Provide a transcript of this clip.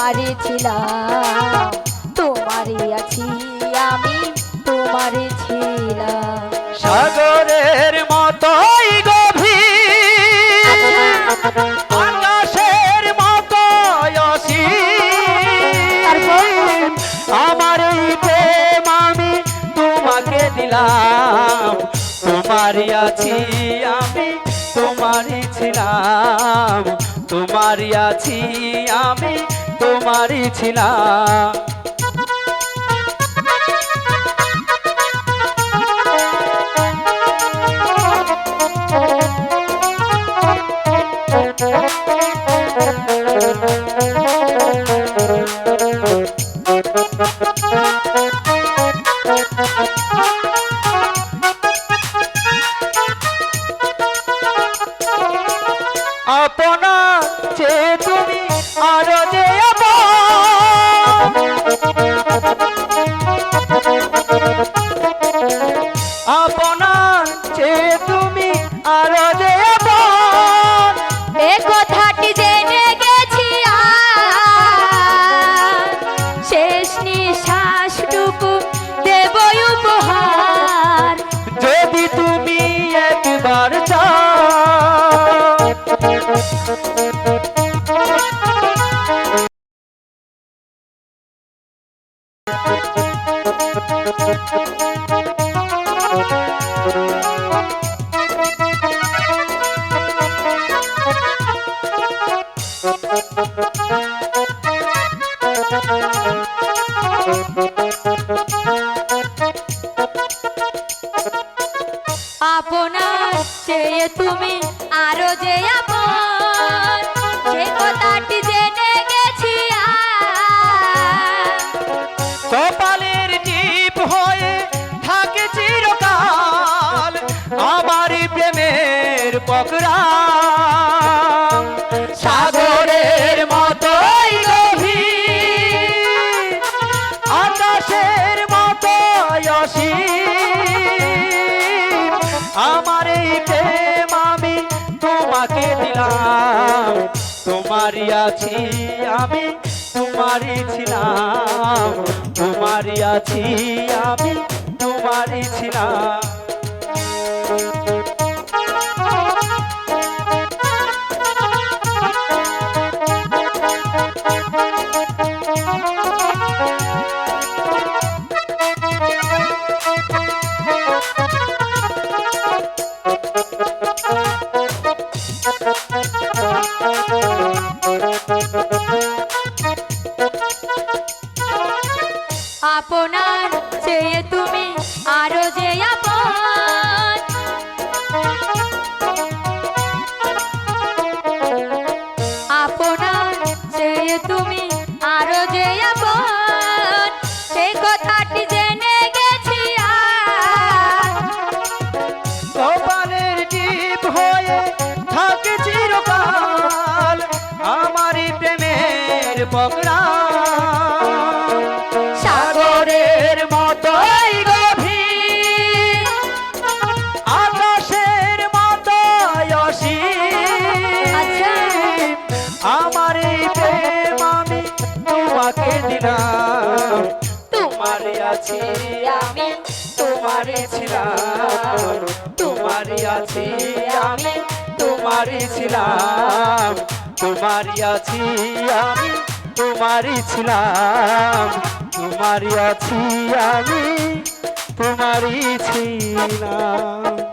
তোমারই ছিলাম, তোমারই আছি আমি, তোমারই ছিলাম। সাগরের মতোই গভীর, আকাশের মতোই অসীম, আমার এই প্রেম আমি তোমাকে দিলাম। তোমারই আছি আমি, তোমারই ছিলাম, তোমারই আছি আমি, তোমারই ছিলাম। আপনা যে তুমি আরো যে আপনা যে তুমি আরো যে এ কথাটি জেনে গেছি আজ, শেষ নিঃশ্বাসটুকু দেব উপহার। যদি তুমি একবার চাও, আপনার চেয়ে তুমি আরো যে আপন, সে কথাটি জেনে গেছি আজ। কপালের টিপ হয়ে থাকে চিরকাল আমার প্রেমের পকড়া। সাগরের মতোই গভীর, আকাশের মতোই অসীম, আমার এই প্রেম আমি তোমাকে দিলাম। তোমারই আছি আমি, তোমারই ছিলাম, তোমারই আছি আমি, তোমারই ছিলাম। আপনার চেয়ে তুমি আরো যে আপন, আপনার চেয়ে তুমি আরো যে আপন, সেই কথাটি জেনে গেছি আজ। কপালের টিপ হয়ে থাকে চিরকাল আমারই প্রেমের পকড়া। সাগরের মতোই গভীর, আকাশের মতোই অসীম, আমার এই প্রেম আমি তোমাকে দিলাম। তোমারই আছি আমি, তোমারই ছিলাম, তোমারই আছি আমি, তোমারই ছিলাম, তোমারই আছি আমি, তোমারই ছিলাম, তোমারই আছি আমি, তোমারই ছিলাম।